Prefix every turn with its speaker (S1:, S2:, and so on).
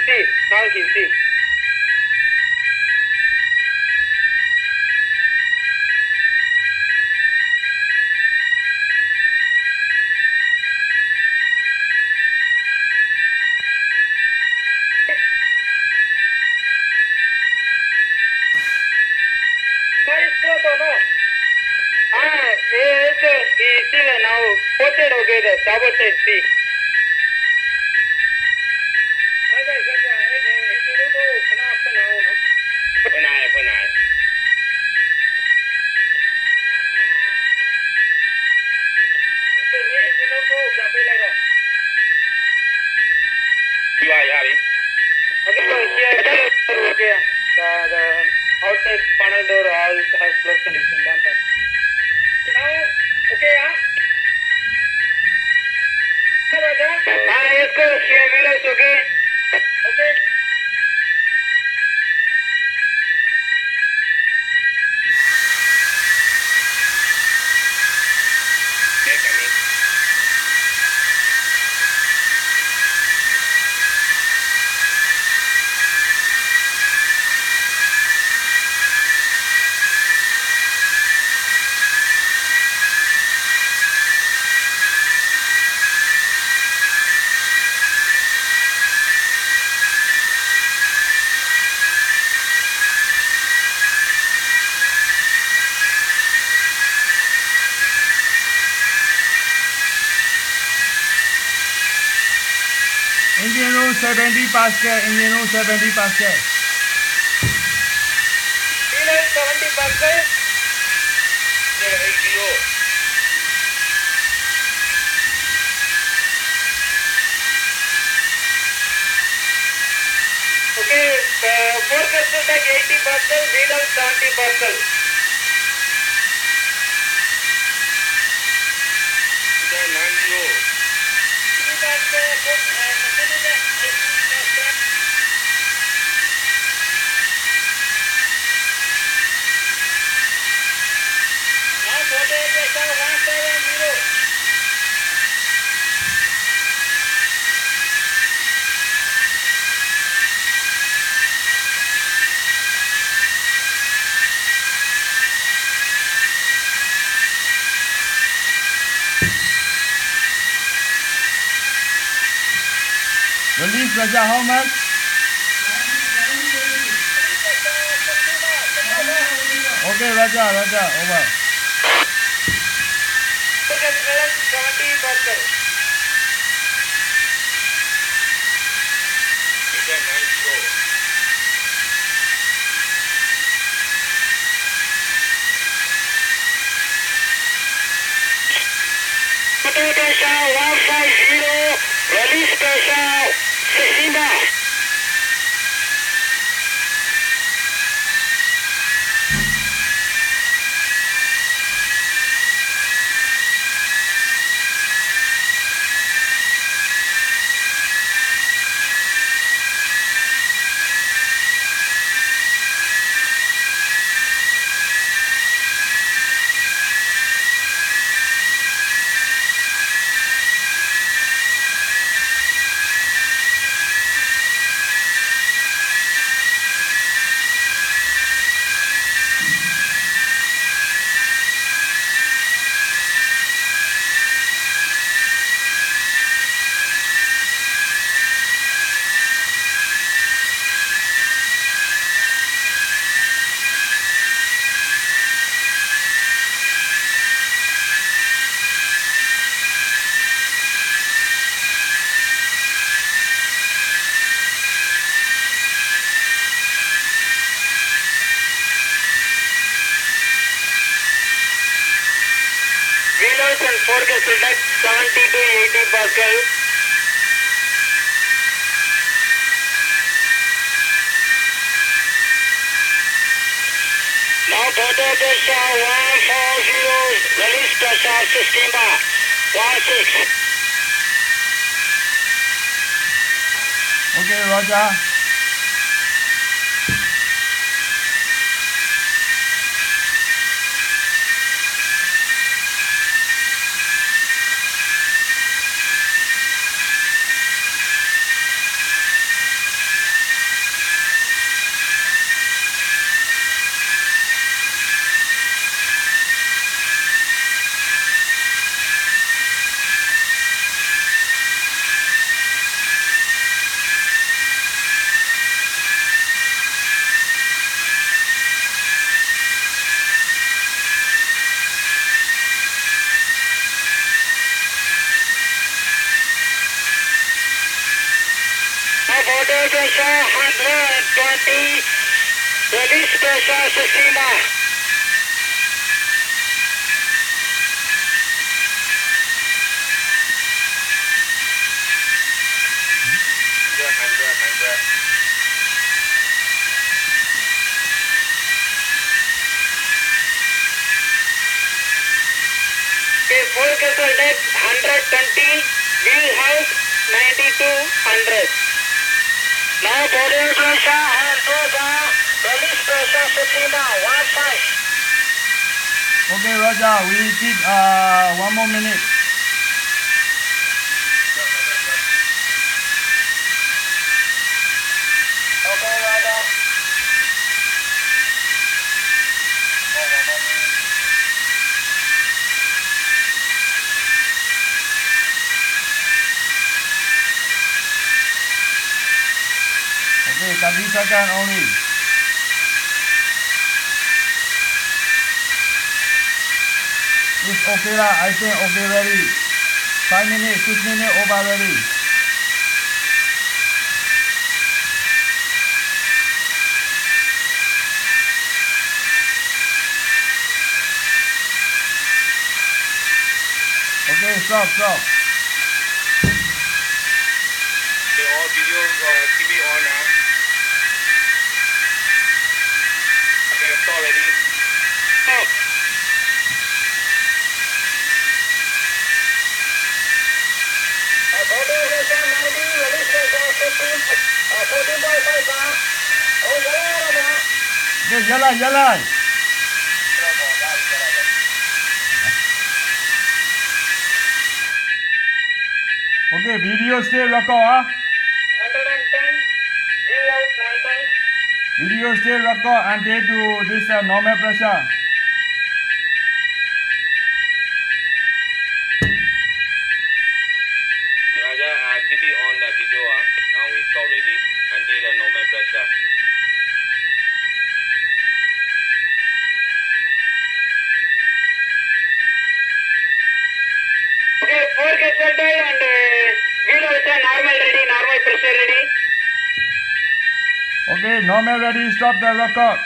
S1: see. Now he see. Now it's close or no? Yes, he see now. Posted okay, the starboard side see. Okay, so here, okay. The outside panel door all have close condition damper. Now, okay, yes, go. Here, wheels okay. Okay.
S2: Engine room 70 Pascal, engine room 70 Pascal.
S1: Wheels 70 Pascal. Okay, forecast is like 80 Pascal, wheels 70 Pascal.
S2: Release pressure how much? Okay, Raja, over.
S1: Forecast is like 70 Pascal. Pressure 150, release pressure 16 bar. Wheelers and forecast is like 70 to 80 Pascal. Now bottom pressure 140, release pressure 16 bar, 16.
S2: Okay, Raja.
S1: body pressure 120, release pressure 60 bar. Okay, full castle deck 120, wheel house 9200. Now body pressure and release pressure 50 bar, 15.
S2: Okay, Roger. We keep 1 more minute.
S1: Okay, Roger.
S2: Okay, 30 seconds only. It's okay lah. I think okay ready. 5 minutes, 6 minutes over ready. Okay, stop.
S3: Okay, all video TV on now. Okay, stop ready.
S1: Stop. Body pressure 90, release pressure 15, 14.5 bar. Oh, Roger.
S2: Okay, jalan. Okay, video still record ah.
S1: 110, wheel out 90.
S2: Video still record until to this normal pressure.
S3: Raja, keep it on the video. Now we stop ready until the normal pressure.
S1: Okay, 4 castle deck and wheel also normal ready, normal pressure ready.
S2: Okay, normal ready. Stop the record.